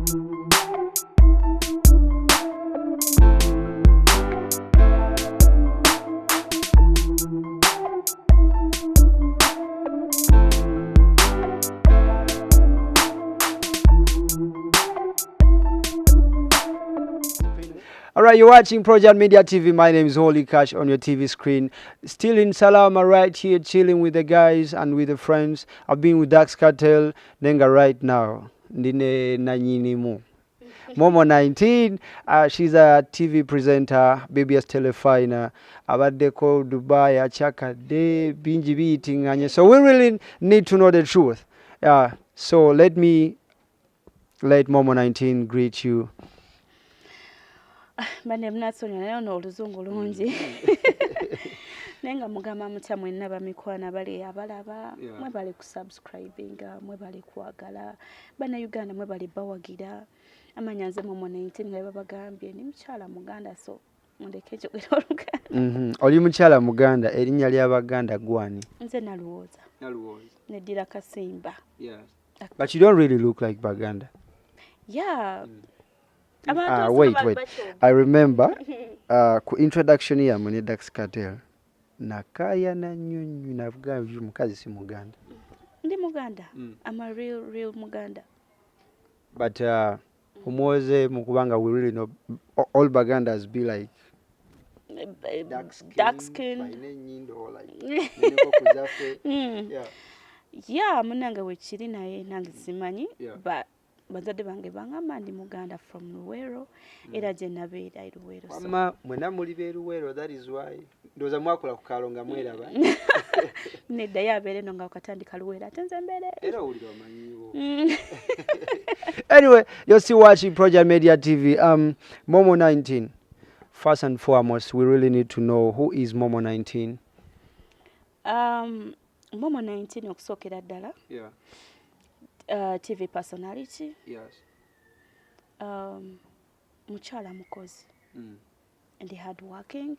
Alright, you're watching Project Media TV. My name is Holy Cash on your TV screen. Still in Salama right here, chilling with the guys and with the friends. I've been with Dax Cartel, Nenga right now. Ndine Nanyinimu. Momo 19, she's a TV presenter, BBS Telefina, Abadeko, Dubai, Achaka, De, Binji Beating. So we really need to know the truth. So let Momo 19 greet you. Bane mnatsonya nayo no oluzungu lungi nenga mugamba mutya mwenna bamikwana bali abalaba mwe bali kusubscribinga mwe bali kwagala bana Uganda mwe bali bawagira amanyanze Momo 19 nga babagambye ni mchala muganda so ndeke kyo Oluganda oli mchala muganda erinnya lya baganda gwani nze Naluwoza nedira Kasimba. Yes, but you don't really look like Baganda. Yeah. Wait. I remember ku introduction ya mune Dax Cartel. Nakaya na nyunyu navuga mukazi si Muganda. Ndi Muganda. I'm a real Muganda. But umuoze mukubanga we really know all Bagandas be like dark skin. Yeah, munanga wechiri naye nangizimanyi but bazadde bange bangamba ndi Muganda from Luwero era je nabeera Luwero so mama mwena muli be Luwero, that is why ndoza mwakola kukalonga mweraba nedda yabeere no nga katandika Luwero atenze mbere era ulira amanyiwo. Anyway, you're still watching Project Media TV. Momo 19, first and foremost we really need to know who is Momo 19. Momo 19 okusokera ddala TV personality. Yes. Muchala mukozi. And hard working.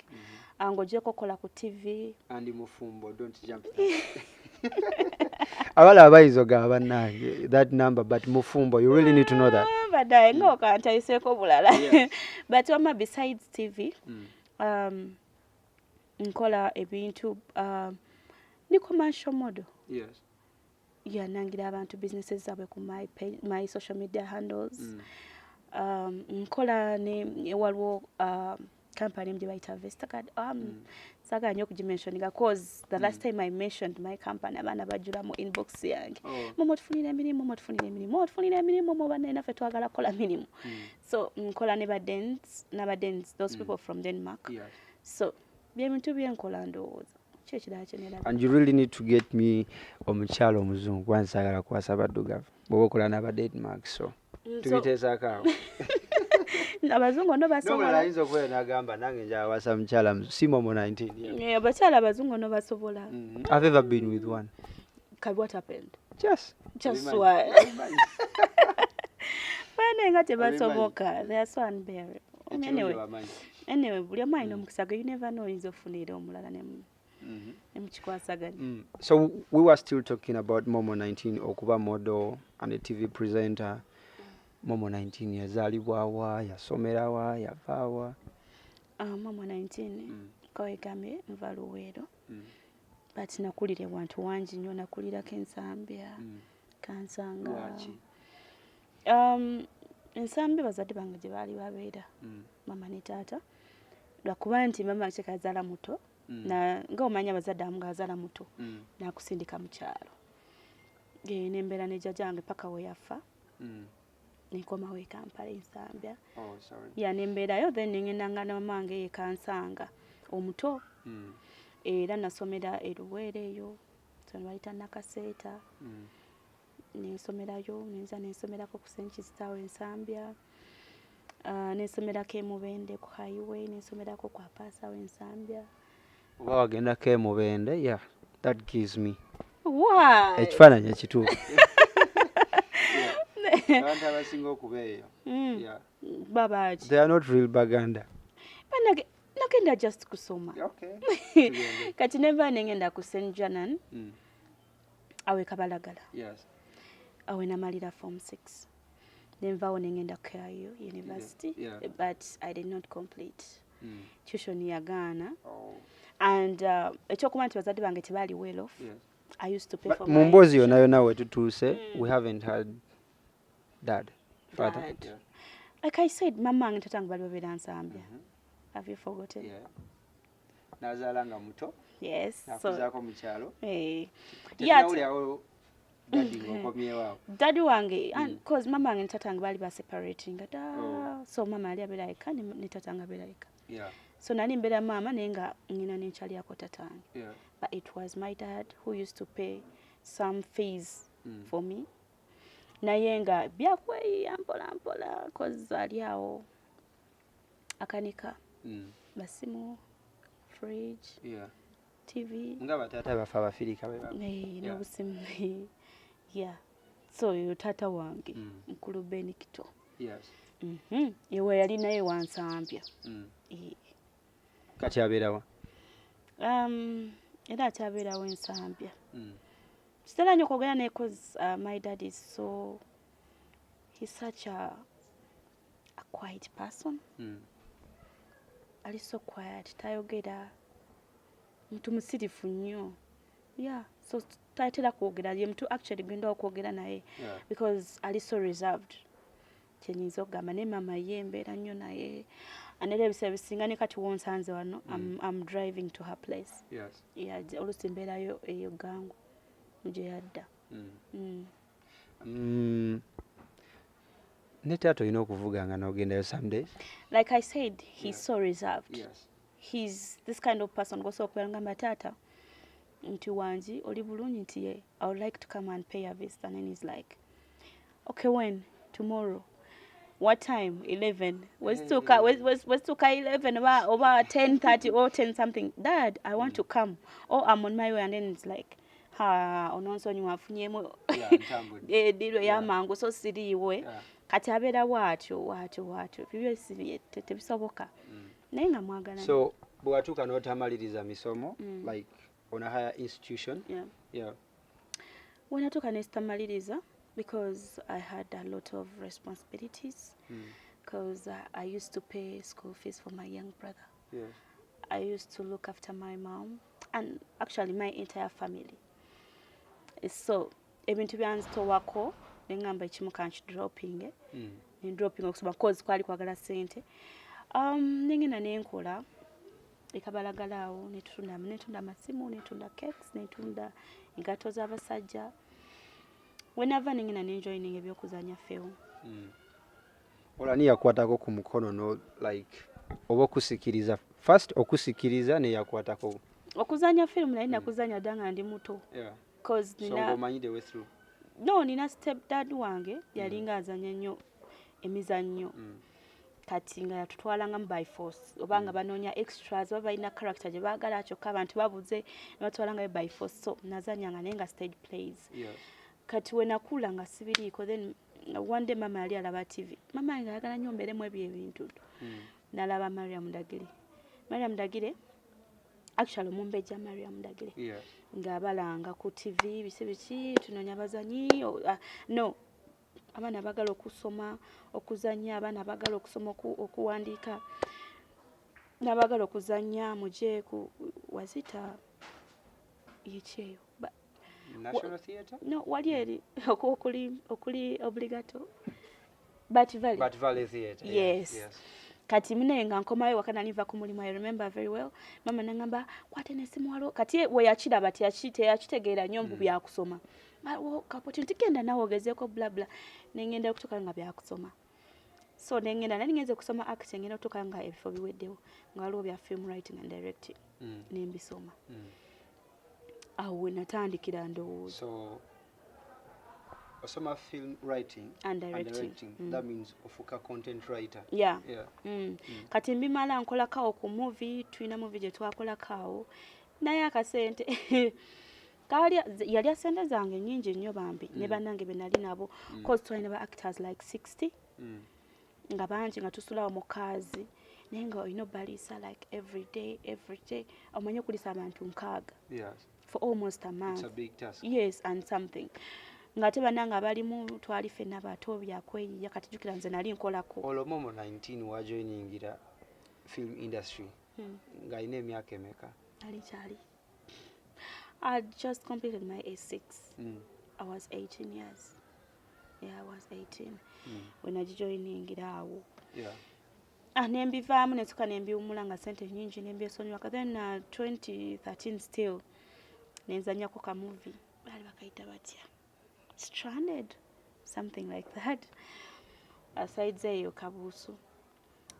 Angojeko kola ku TV. And mufumbo, don't jump. Abala abayizoga abanange that number, but mufumbo, you really need to know that. But I know can't iseko bulala. But besides TV, nkola Ebintu ni commercial model. Yes. Yeah, nangira abantu businesses zabe ku my social media handles. Nkola ne waliwo company mje baita Vestacard. Saga nyo kujimention because the last time I mentioned my company abana bajula mu inbox yange. Momo tufunira emirimu, Momo bana nafe twagala kola mirimu. So nkola ne ba those people from Denmark. Yes. So Ebintu byenkola ndowooza. And you really need to get me omukyalo omuzungu wansagala kwasa baddugavu bobo kola na Denmark so tubiteesa kawo abazungu no basobola no malizo kwe nagamba nange nja wasa mchala si Momo 19 yeah bachala abazungu no basobola. I've ever been with one. What happened? Just why bana ngate basoboka they are so unbearable. Anyway buli amayi no mukisaga you never know izofunira omulala ne So we were still talking about Momo 19 okuba model and a TV presenter. Momo 19 yazalibwawa yasomerawa yavawa. Momo 19 koegamye nva Luwero. But nakulire wantu wangi nnyo nakulira Kensambya. Kansanga. Ensambya bazadde bange gye baali babeera. Mama ne taata. Lwakuba nti mama kyekazala muto. Na nga omanya bazadde amuga azala muto nakusindika mu kyalo nembera ne jjajange paka we yafa nikoma we Kampala Ensambya nemberayo then ngenda na mamange Kansanga omuto era nasomera Luwero eyo so bayita Nakaseeta nensomerayo nensomerako ku St. Kistawe Ensambya nensomerako Mubende ku highway nensomerako ku Apasa Ensambya. Wow, agenda ke Mubende, yeah, that gives me. Why? Ekifaananyi ekituufu. Abantu abasinga okubeeyo. Yeah. Babaji. They are not real Baganda. Nagenda just kusoma. Okay. Kati neva nengenda ku St. Janan. Awe Kabalagala. Yes. Awe namalira form 6. nenvaawo nengenda Kareoke University, but I did not complete. Tuition yagaana. And ekyokuba nti bazadde bange tebaali well off. I used to pay for my Mumbozi yona yona wetutuuse, we haven't had dad, father. Dad. Like I said, mama and tatange bali babeera Nsambya. Have you forgotten? Yeah. Nazaala nga muto. Yes. Nakuzaako mu kyalo. Yeah. Daddy ngokomyewo. Daddy wange, because mama and tatange bali ba separating. So mama ali abeera eka ne tatange abeera eka. Yeah. So nali mbeera mama nenga ngina nenkyali ako tatange. Yeah. But it was my dad who used to pay some fees for me. Naye nga byakweyiya mpola cause ali awo akanika basimu, fridge, TV. Nga batata bafa abafirika beba. N'obusimu. Yeah. So yo tata wange mukulu Benikito. Yes. Yewe yali naye wa Nsambya. Kati abeerawa? Era akyabeerawo Nsambya. Sitera nnyo kwogera naye cause my dad is so, he's such a quiet person. Ali so quiet, tayogera, muntu musirifu nnyo. Yeah, so tatera kwogera, ye muntu actually gwenda okwogera naye because ali so reserved. Kyenyinza okugamba ne mama ye mbeera nnyo naye. Anera ebiseera bisinga ne kati wonsanze wano, I'm driving to her place. Yes. Yeah, oluusi mbeerayo eyo gangu. Gyeyadda. Ne taata olina okuvuga nga n'ogendayo some days? Like I said, he's so reserved. Yes. He's this kind of person gosobola okubeera ngamba taata nti wangi oli bulungi nti ye, I would like to come and pay a visit, and then he's like, okay, when? Tomorrow. What time? 11. Where's Tuka 11 over 10:30 or 10 something. Dad, I want to come. Oh, I'm on my way, and then it's like ononsonyi wafunyemu ediro yamangu so siriiwe kati abeera waatyo bibyo tebisoboka naye nga mwagala. So bwatuuka n'otamaliriza misomo like on a higher institution? Yeah. When natuuka n'esitamaliriza because I had a lot of responsibilities because I used to pay school fees for my young brother. Yes. I used to look after my mom and actually my entire family. So ebintu byanzitowako nengamba ekimu kanki dropping okusoma cause kwali kwagala sente. Nengenda nenkola ekabalagalawo netunda amasimu, netunda cakes, netunda engato z'abasajja. Whenever nengenda nenjoyininga ebyokuzanya film. Olani yakwatako ku mukono no like oba okusikiriza first okusikiriza ne yakwatako okuzanya film naye nakuzanya danga ndi muto. Cause nina step dad wange yalinga azanya nnyo emizannyo kati nga yatutwalanga by force obanga banoonya extras oba balina character gye baagala kyokka abantu babuze nebatwalanga by force, so nazanyanga naye nga stage plays. Kati we nakula nga sibiriiko, then one day mama yali alaba TV, mama yange ayagala nnyo mbeeremu ebintu nalaba Mariam Dagire actually Mumbejja Mariam Dagire ng'abalanga ku TV biki tunoonya bazanyi no abaana bagala okusoma okuzanya, abaana bagala okusoma okuwandiika, n'abagala okuzanya muje ku wazita yekyeyo National Theatre? No, wali eri okuli obligato But Valley Theatre. Yes. Kati munenga nkomayo wakana niva ku mulimu. I remember very well. Mama nangamba kwate nesimu walo kati we yakira bati yakitegeera nnyo mbu byakusoma. Kapoti ntikenda nawe ogezeko bla bla nengenda okutuka nga byakusoma. So nengenda nali ngenze kusoma acting ngenda okutuka nga ebifo biweddewo nga waliwo bya film writing and directing nembisoma. Awo natandikira ndowooza. So osoma film writing and directing. That means ofuka content writer. Yeah. Kati mbimala nkolako ku movie, tuina movie gye twakolako naye akasente yali asente zange nnyingi nnyo bambi ne bannange be nali nabo cause twalina ba actors like 60 nga bangi nga tusulawo mu kazi naye nga olina balisa like every day omanye kulisa abantu nkaaga for almost a month. It's a big task. Yes, and something. ngate bananga balimu twali fenna bato byakweyiya kati jukira nze nali nkolako olwo Momo 19 wa joiningira film industry nga ine emyaka emeka ali chali I just completed my A6 I was 18 years yeah I was 18 when I joiningira awo nembivaamu netsuka nembiwumula nga sente nyingi nembyesonyiwaka then 2013 still nenzanyako ka movie bali bakaita batya Stranded something like that aside zeyo kabusu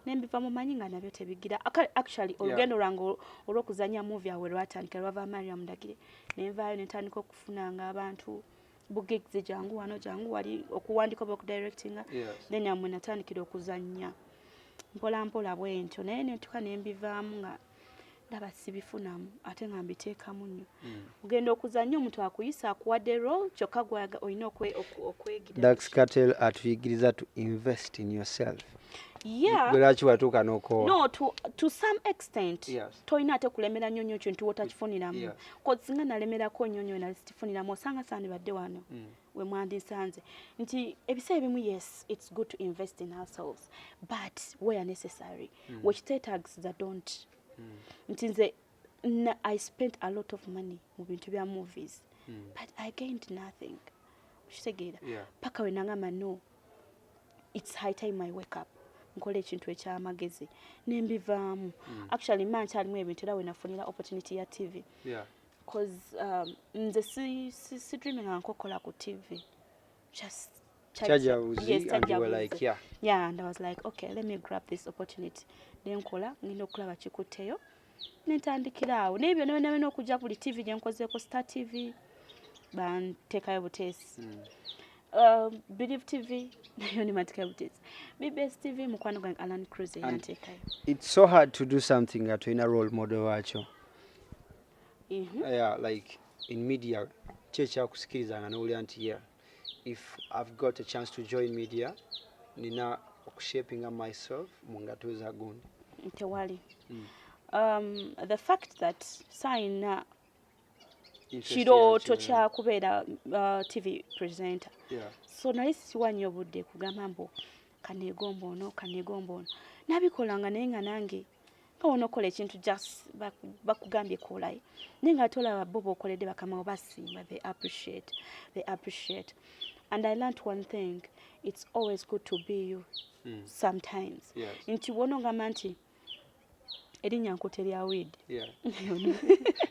nembiva mu manyi nga nabyo tebigira actually olugendo lwange olwokuzanya movie awe lwatandika lwava Mariam Ndagire nenvaayo netandika okufunanga abantu bugigs jangu wano jangu wali okuwandika oba okudirectinga then amwe natandikira okuzanya mpola mpola bwentyo naye netuka nembivaamu nga ndaba sibifunamu ate nga mbiteekamu nnyo ugenda okuzanya omuntu akuyisa akuwadde role kyokka gwaga olina okwegira Dax Cartel atuyigiriza to invest in yourself lwaki watuuka n'okoowa no to some extent tolina ate kulemera nnyo nnyo kintu wotakifuniramu kozi singa nalemerako nnyo nnyo nalikifuniramu osanga sandibadde wano we mwandisanze nti ebiseera ebimu yes it's good to invest in ourselves but where necessary which tags that don't nti nze I spent a lot of money mu bintu bya movies but I gained nothing kitegeera paka we nangamba no it's high time I wake up nkola ekintu ekyamagezi nembivaamu actually manchi alimu ebintu era we nafunira opportunity ya TV because nze si dreaming nkokola ku TV just Chajabuzi and you were like yeah and I was like okay let me grab this opportunity nenkola ngenda okulaba kikuteyo nentandikiraawo nebyo nabyo okujja buli TV gye nkozeeko Star TV banteekayo buteesi Believe TV nayo ni matikayo buteesi BBS TV mukwano gwange Nalinkuba yanteekayo. It's so hard to do something that in a role model wacho yeah like in media checha kusikilizanga n'oli anti if I've got a chance to join media nina shaping up myself mungato za gundi tewali the fact that sign kirooto kya kubeera TV presenter so nali siwanyo budde kugamba mbo kanegombo ono nabikolanga naye nga nange nga onokola ekintu just bakugambye kolayi naye nga tolaba bo bokoledde bakama basimba they appreciate and I learned one thing it's always good to be you sometimes nti wonongamba nti erinnya nkutte lya weed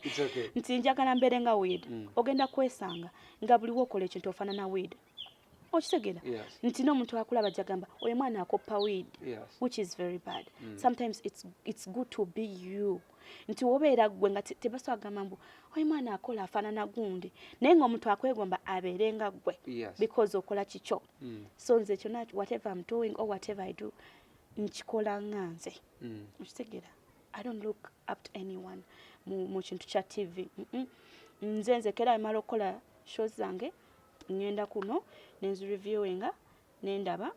it's okay nti njagala mbeere nga weed ogenda kwesanga nga buli wokola ekintu ofaanana weed okitegeera nti n'omuntu akulaba jagamba oyo mwana akoppa weed which is very bad sometimes it's good to be you nti wobeera gwe nga tebasobola kugamba mbu oyo mwana akola afaanana gundi naye ng'omuntu akwegomba abeere nga gwe because okola kikyo so nze kyonna whatever I'm doing or whatever I do nkikola nga nze okitegeera I don't look up to anyone mu kintu kya TV nze nzekera emala okukola shows zange ngenda kuno nenzi reviewinga nendaba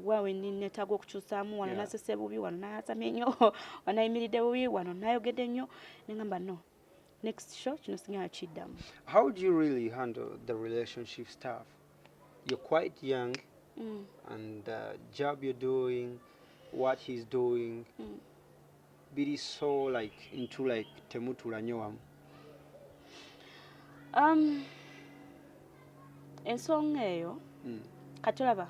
wawe ninetaga okukyusaamu wano nasese bubi wano nasamye nnyo wanayimiridde bubi wano nayogedde nnyo nengamba no next show kino singa kiddamu. How do you really handle the relationship stuff? You're quite young and the job you're doing, what he's doing biri so like into like temutula nnyo ensonga eyo katolaba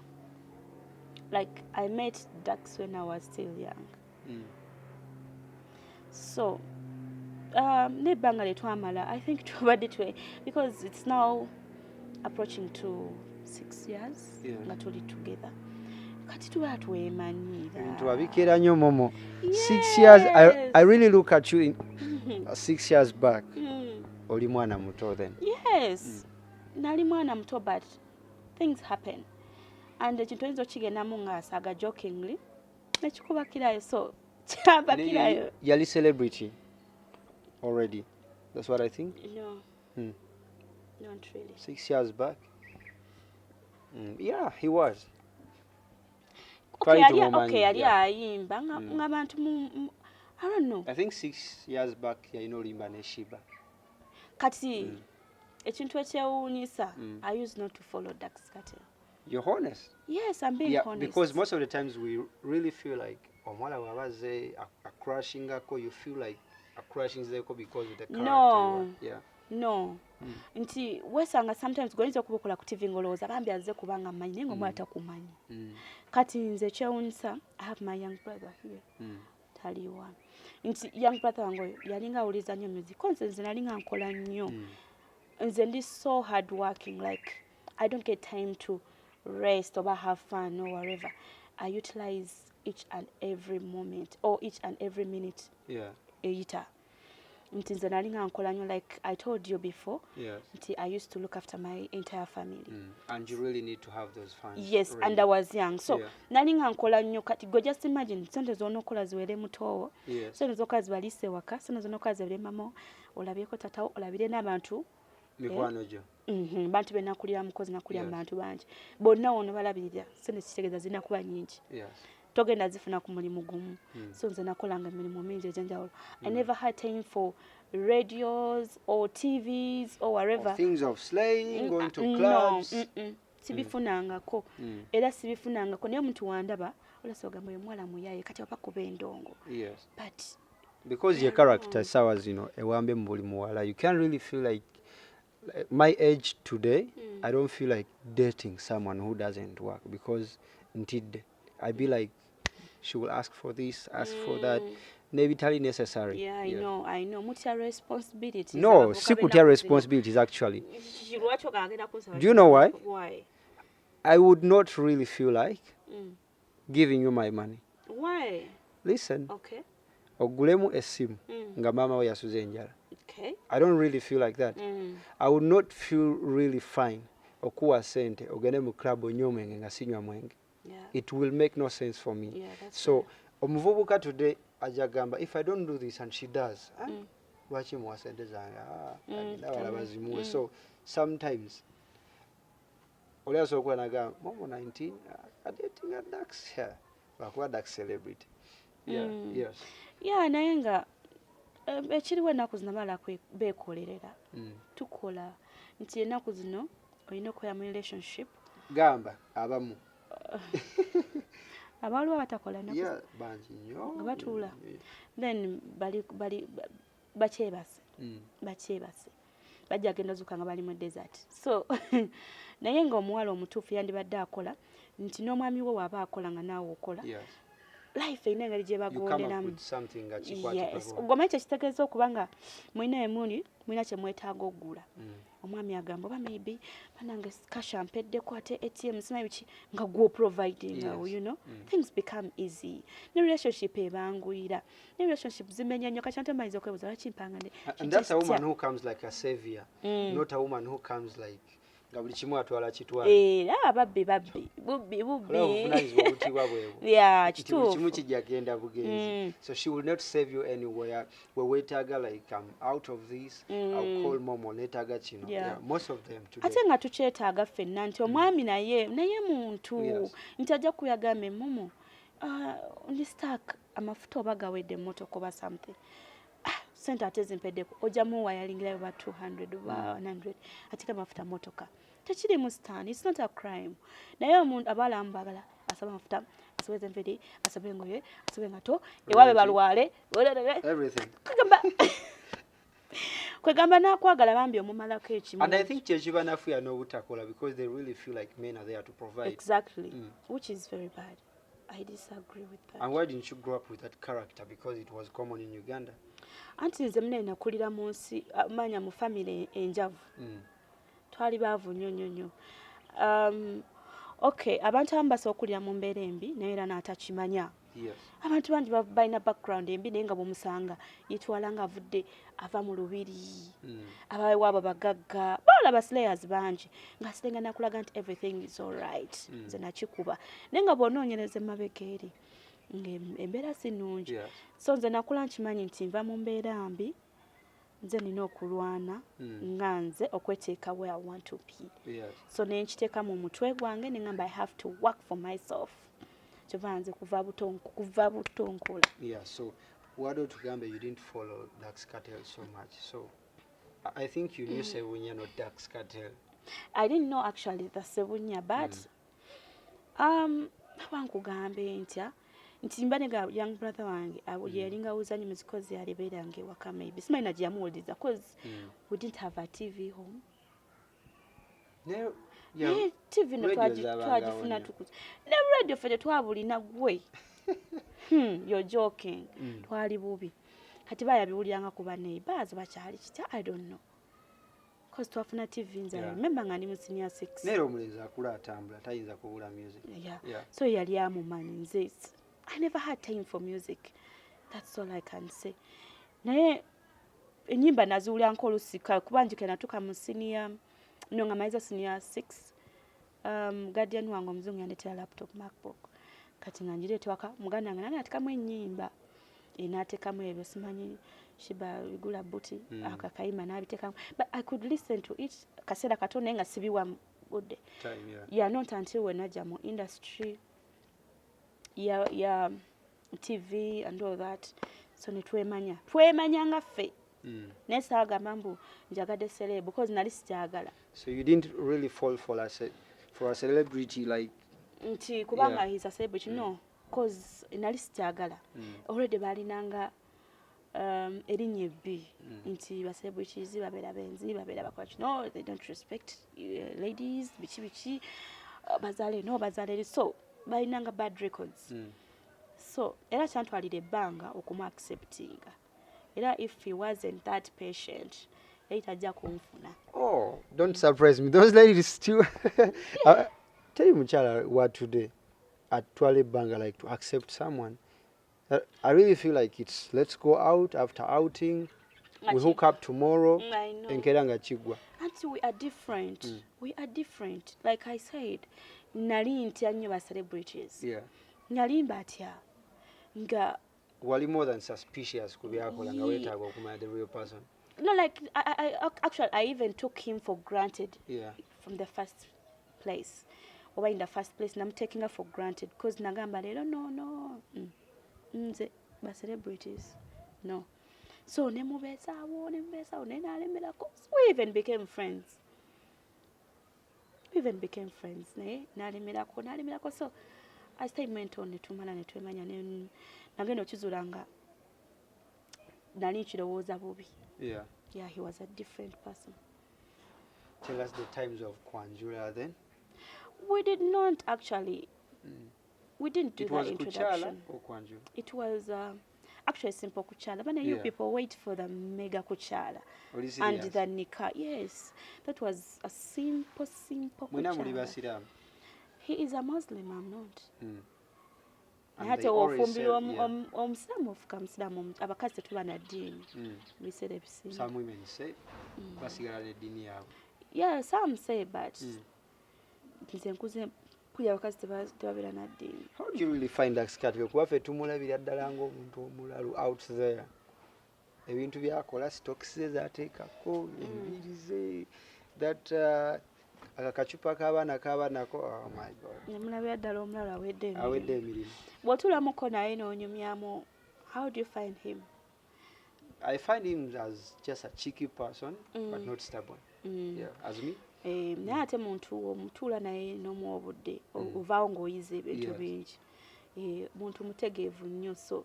like I met Dax when I was still young so nebbanga lyetwamala I think tubadde twe because it's now approaching to 6 years nga tuli together kati tuba twemanyira ntwabikira nnyo Momo 6 years I really look at you in 6 years back oli mwana muto then yes nali mwana muto but things happen and ekintu oyinza okigendamu ng'asaaga jokingly nekikubakirayo so kyabakirayo yali celebrity already that's what I think no not really 6 years back yeah he was yali ayimba ng'abantu I don't know I think 6 years back yalina olimba ne Shiba kati ekintu ekyewuunyisa I used not to follow Dax Cartel. You're honest? Yes, I'm being honest. Because most of the times we really feel like omwala wabaze a crushing ako, you feel like a crushing zeko because of the character. No. Yeah. No. Nti wesanga sometimes goyinza okubukola ku TV ngolooza bambi azze kubanga mmanyi naye ng'omwala takumanyi. Kati nze kyewuunyisa, I have my young brother here. Taliwa. Nti young brother wange oyo yalinga awuliza nnyo music. Ko nze nalinga nkola nnyo. Nze ndi so hard working, like I don't get time to rest or have fun or whatever. I utilize each and every moment or each and every minute. Yeah. Eita. Nti nalinga nkola nnyo, like I told you before. Yes. Nti I used to look after my entire family. And you really need to have those funds. Yes, really. And I was young. So nalinga nkola nnyo, kati go just imagine sente z'onookola ziwere mutowo. Yes. Sente z'okola zibalise waka, sente z'onookola ziwere mama, olabyeko tatawo, olabire n'abantu. Mikwano gyo. Bantu be nakulira mukozi nakulira mu bantu bangi. Bonna ono balabirira sente kitegeeza zirina kuba nyingi. Yes. Togenda zifuna ku mulimu gumu. So nze nakolanga emirimu mingi egyenjawulo. I never had time for radios or TVs or whatever. Or things of slaying, going to clubs. No. Sibifunangako. Era sibifunangako. Naye omuntu wandaba olasa ogamba oyo mwala muyaye kati opa kuba endongo. Yes. But because your character sawa zino ewambe mu buli muwala, you can't really feel like my age today, I don't feel like dating someone who doesn't work, because indeed I be like, she will ask for this, ask for that. Maybe totally necessary. Yeah, I know. Mutya responsibilities. No, sikutya responsibilities actually. Do you know why? Why? I would not really feel like giving you my money. Why? Listen. Okay. Ogulemu esimu nga mama we yasuze enjala. Okay. I don't really feel like that. I would not feel really fine okuwa sente ogende mu club onyomenge nga sinywa mwenge. It will make no sense for me. Yeah, so omuvubuka today ajagamba, if I don't do this and she does, lwaki muwa sente zange abala bazimuwe. So sometimes oli asobola naga Momo 19 dating a Dax here bakuba Dax celebrity. Yes. Yeah, naye nga ekiriwo ennaku zino bala beekolerera tukola nti ennaku zino olina okukola mu relationship gamba abamu abaaliwo batakola bangi nnyo nga batuula then bakyebase bajja agenda zuka nga bali mu desert. So naye ng'omuwala omutuufu yandibadde akola nti n'omwami we waaba akola nga naawe okola. Life ina engeri gye bagonderamu. Yes. Ogoma ekyo kitegeeza okuba nga mulina emundi mulina kye mwetaaga okugula. Omwami agamba oba maybe banange cash ampeddeko ate ATM simanyi biki nga gwo providing, you know. Things become easy. Ne relationship ebanguyira. Ne relationship zimenya nnyo kati ate mbayiza okwebuuza lwaki mpanga ne. And that's a woman who comes like a savior, not a woman who comes like nga buli kimu atwala kitwala. Babbi bubbi. Yeah, kituufu. Kimu kijja genda bugenzi. So she will not save you anywhere. We wetaga like I'm out of this. I'll call Momo netaga kino. Yeah, most of them today. Ate nga tukyetaaga ffenna nti omwami naye muntu nti ajja kuyagambe Momo ndi stack amafuta oba gawedde emmotoka oba something. Sente ate zimpeddeko ojjamu wayalingirayo ba 200 oba 100 atika amafuta motoka tekiri mu stand. It's not a crime. Naye omuntu abalamu bagala asaba amafuta asabeze enviri asabe engoye asabe engato ewabe balwale everything kwegamba nakwagala bambi omumalako ekimu. And I think kyekiba nafuya n'obutakola because they really feel like men are there to provide. Exactly. Which is very bad. I disagree with that. And why didn't you grow up with that character? Because it was common in Uganda. Anti nze mune nakulira mu nsi manya mu family enjavu. Twali baavu nnyo. Okay, abantu abamu basobola okulira mu mbeera embi naye era n'atakimanya. Yes. Abantu bangi balina background embi naye nga bw'omusanga yetwala nga avudde ava mu lubiri. Abawewaabo bagagga balaba slayers bangi nga sirenga nakulaga nti everything is all right. Nze nakikuba naye nga bw'onoonyereza emabega eri embeera si nnungi. So nze nakula nkimanyi nti nva mu mbeera mbi nze nina okulwana nga nze okweteeka where I want to be. So ne nkiteeka mu mutwe gwange ne ngamba I have to work for myself. Kyova nze kuva butonkola. Yeah, so why don't you gambe you didn't follow Dax Cartel so much? So I think you knew Sebunya, not Dax Cartel. I didn't know actually the Sebunya, but abankugambe ntya nti mbanega young brother wange yalinga uzanyi muzikozi alibeerange waka maybe simanyi nagiyamuwuliriza cause we didn't have a TV home. Yeah, TV no twagifuna tukuza ne radio fete twabulina gwe. You're joking. Twali bubi kati bayabiwulyanga kuba neighbors bakyali kitya I don't know cause twafuna TV nza remember nga ndi mu senior 6 nero omulenzi akula atambula tayinza kubula music. So yali amumanyi nze I never had time for music, that's all I can say. Naye enyimba naziwulya nkolusika kuba njuke natuka mu senior no nga maiza senior 6 guardian wange omuzungu yandetera laptop macbook kati nga njirete waka muganda nga nange atekamu ennyimba enatekamu ebyo simanyi shiba bigula buti akakayima nabitekamu but I could listen to it kaseera katono naye nga sibiwa budde time not until when najja mu industry TV and all that so netwemanya nga ffe nesagamba mbu njagadde celeb because nali sikyagala. So you didn't really fall for a celebrity like nti kubanga he's a celebrity no cause nali sikyagala already balinanga erinnya ebbi nti ba celebrities babeera benzi babeera bakola no they don't respect ladies bichi bazale so balinanga bad records. So era kyantwalira ebbanga okumu acceptinga era if he wasn't that patient eitajja kunfuna. Oh, don't surprise me, those ladies still tell you muchala what today atwala ebbanga like to accept someone. I really feel like it's let's go out after outing we hook up tomorrow enkera nga kigwa. Until we are different. We are different. Like I said, nali ntya nnyo ba celebrities. Nali mbatya nga wali more than suspicious kubyakola nga wetaaga okumanya the real person. No, like I even took him for granted from the first place. Or in the first place, I'm taking her for granted because nagamba lero no. Nze ba celebrities. No. So nemubesawo nenalemerako. We even became friends. Nalemerako. So I stayed mentor netumala netwemanya nagenda okizulanga nali kirowooza bubi. Yeah, he was a different person. Tell us the times of Kwanjula then. We did not actually. We didn't do that introduction. It was Kuchala or Kwanjula? It was actually simple Kuchala. But you people wait for the mega Kuchala and the Nika. Yes, that was a simple Kuchala. He is a Muslim, I'm not. Ate ofumbira omusilamu ofuka musilamu abakazi tetubana ddiini biseera ebisinga. Some women say basigala n'eddiini yaabwe. Yeah, some say but nze nkuze mpulira abakazi tebabeera na ddiini. How do you really find that scat? Kuba ffe tumulabira ddala ng'omuntu omulalu out there. Ebintu byakola stocks ze zaateekako enviiri ze that akacupa k'abaanako oh my god. Nemulabira ddala omulala awedde emirimu. Bw'otulamuko naye n'onyumyamu, how do you find him? I find him as just a cheeky person but not stubborn. Yeah, as me. Naye ate muntu omutuula naye n'omuwa obudde ovaawo ng'oyiza ebintu bingi. Muntu mutegeevu nnyo so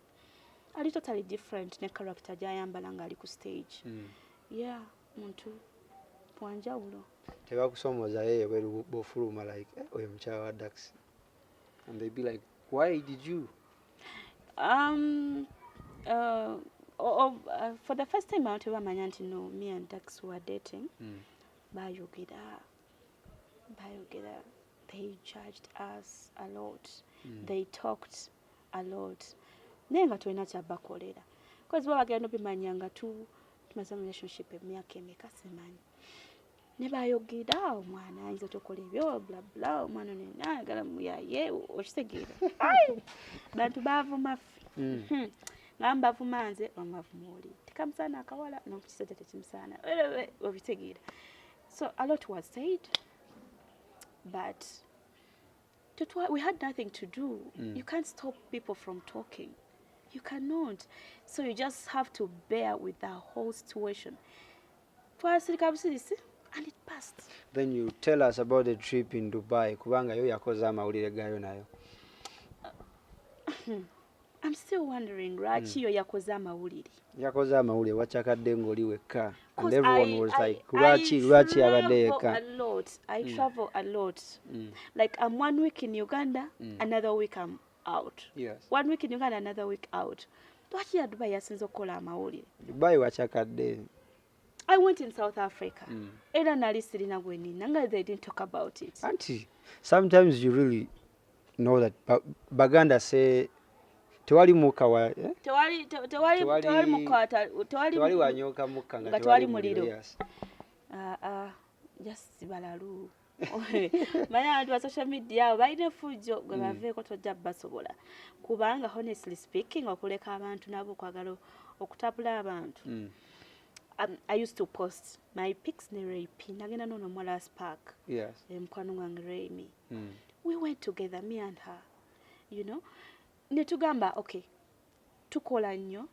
ali totally different ne character gy'ayambala ng'ali ku stage. Yeah, muntu wanjawulo. Tebakusomooza yeye bw'ofuluma like oyo mukyala wa Dax and they be like why did you? For the first time out bamanya nti no me and Dax were dating. Bayogera. They judged us a lot. They talked a lot. Naye nga tulina kyabakolera. Because babagenda obimanya nga tumaze relationship emyaka emeka simanyi. Ne bayogera omwana ayinza tokola ebyo bla bla omwana nenayagala muyaye okitegeera. Bantu bavuma ngamba bavuma nze bamavuma oli tekamusaana akawala n'okukisajja tekimusaana obitegeera. So a lot was said but we had nothing to do. You can't stop people from talking. You cannot. So you just have to bear with the whole situation. twasirika busirisi and it passed. Then you tell us about the trip in Dubai kubanga yo yakoze amawulire gayo nayo. I'm still wondering lwaki yo yakoze amawulire. Yakoze amawulire wachakadde ng'oli wekka. And 'Cause everyone was like, lwaki abadde yekka. I travel a lot. Like I'm 1 week in Uganda, another week I'm out. Yes. 1 week in Uganda, another week out. Lwaki ya Dubai yasinze okukola amawulire? Dubai wachakadde. I went in South Africa. Era nali sirina gwe nina nga they didn't talk about it. Auntie, sometimes you really know that Baganda say tewali muka wa tewali mukwata tewali wanyoka muka nga tewali muliro. Just balalu. Manya abantu ba social media balina fujjo gwe baveeko tojja basobola. Kubanga honestly speaking okuleka abantu nabo kwagala okutapula abantu. I used to post my pics ne rape. Nagenda no Mwala's Park. Yes. Mkwano wange Remy. We went together, me and her. You know? Netugamba, okay. Tukola nnyo.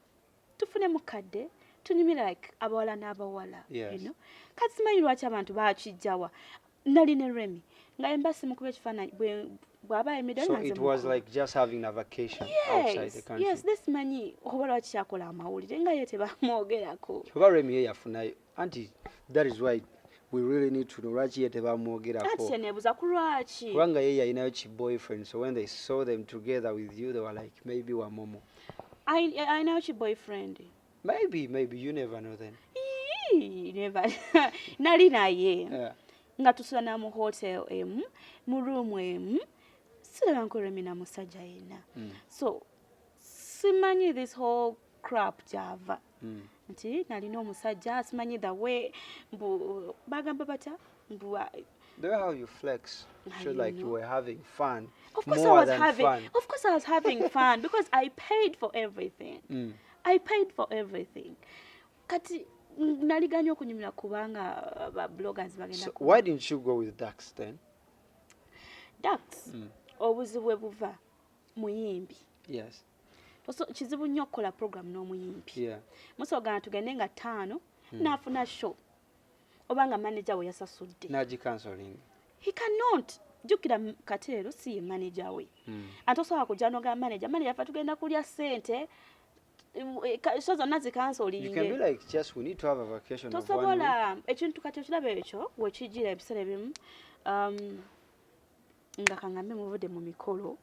Tufune mukadde. Tunyumira like abawala n'abawala. Yes. You know? Kati simanyi lwaki abantu bakijjawa. Nali ne Remy. Nga embasi mukube ekifaananyi bw'aba emidde. So it was like just having a vacation outside the country. Yes, this manyi oba lwaki kyakola amawulire nga ye tebamwogerako. Oba Remy ye yafunayo. Auntie, that is why we really need to know lwaki ye tebamwogerako. Ate nebuza ku lwaki. Kubanga ye yalinayo ki boyfriend, so when they saw them together with you, they were like, maybe wa Momo. I know your boyfriend. Maybe you never know then. Never. Nali naye. Yeah. Nga tusula mu hotel emu, mu room emu. Sila nko Remy na musajja yena. So simanyi this whole crap java. Nti nalina omusajja simanyi the way mbu bagamba bata mbu the way how you flex showed like you were having fun. Of course I was having fun because I paid for everything. I paid for everything. Kati naliganya okunyumira kubanga ba bloggers bagenda. So why didn't you go with Dax then? Dax. Obuzibu buva muyimbi. Yes. So kizibu nnyo okukola program n'omuyimbi. Yeah. Musogana tugende nga 5 n'afuna show. Obanga manager we yasasudde. Naji cancelling. He cannot. Jukira Katero si manager we. Atosobola kujja n'oga manager afa tugenda kulya sente. So zonna zikansolinge. You can be like, just we need to have a vacation of 1 week. Tosobola ekintu kati ekiraba ekyo wekigira ebiseera ebimu nga kangambe muvudde mu mikolo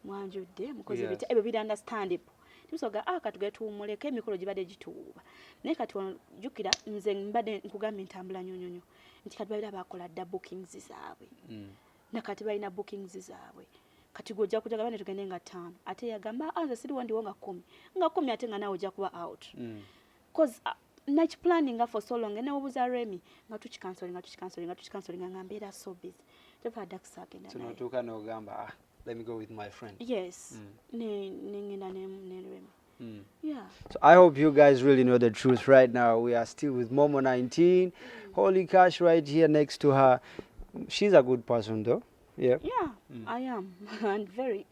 mwanjudde mukozi bita ebyo biri understandable. Timusoga katugere tuwumuleko emikolo gibadde gituuba. Naye kati jukira nze mbadde nkugambye ntambula nyonyonyo nti kati babira bakola dda bookings zaabwe. Nakati balina bookings zaabwe. Kati gojja kujagaba ne tugende nga 5. Ate yagamba nze siri wandi wonga 10. Nga 10 ate nga nawe ojja kuba out. Cause night planning for so long and obuza Remy nga tukicancelling nga mbeera so busy. Teva Dax agenda. So natuka no gamba let me go with my friend. Yes. Ningina ne Remy. Yeah. So I hope you guys really know the truth right now. We are still with Momo 19. Holy Cash right here next to her. She's a good person though. Yeah. Yeah, I am. And very.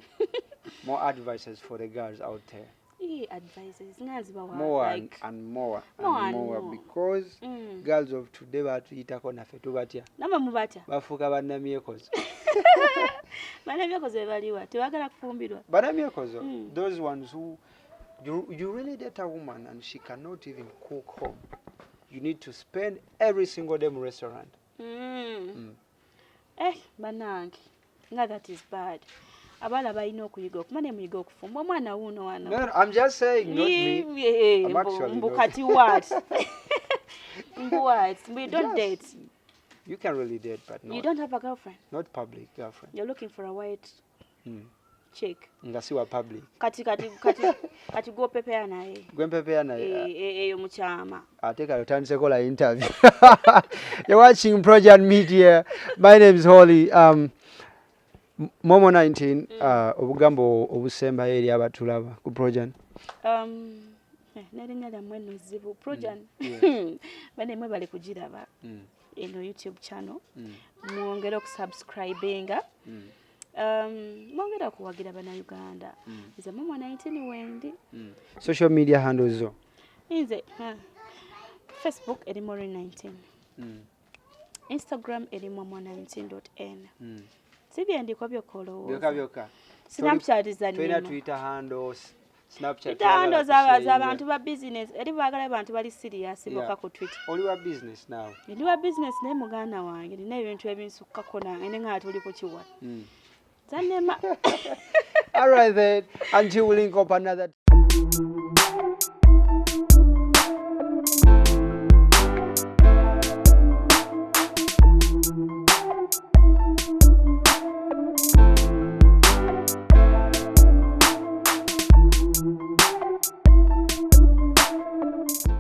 More advices for the girls out there. Advices. More like, and more because girls of today batuyitako naffe tubatya. Namba mubatya. Bafuuka bannamyekozo. Bannamyekozo baliwa tebagala kufumbirwa. Bannamyekozo, those ones who you really date a woman and she cannot even cook home. You need to spend every single day in restaurant. Banange. Nga that is bad. Abala balina okuyiga okumane muyiga okufumba omwana wuno wano. No, I'm just saying not me. I'm actually mbukati what? What? We don't date. You can really date, but not. You don't have a girlfriend? Not public girlfriend. You're looking for a white chick. Ngasiwa public. Kati go prepare naye. Gwe prepare naye. Eyo muchama. Ate kale otandise kola interview. You're watching Project Media. My name is Holly. Momo 19 obugambo obusemba eri abatulaba ku Project. Nerinnya lyammwe nno zibu Project. Bane mwe bali kugiraba. Eno YouTube channel. Mwongere okusubscribinga. Mwongere okuwagira bana Uganda. Nze Momo 19 wendi. Social media handles zo. Nze Facebook eri Mori 19. Instagram eri momo19.n. Sibyandikwa byokolowoza. Byoka. Snapchat is a name. Twitter handles. Snapchat. Twitter handles abantu ba business. Eri bagala abantu bali serious boka ku Twitter. Oli wa business now. Ndi wa business naye muganda wange nina ebintu ebinsukako nange nga tuli ku kiwa. Zanema. All right then. Until we link up another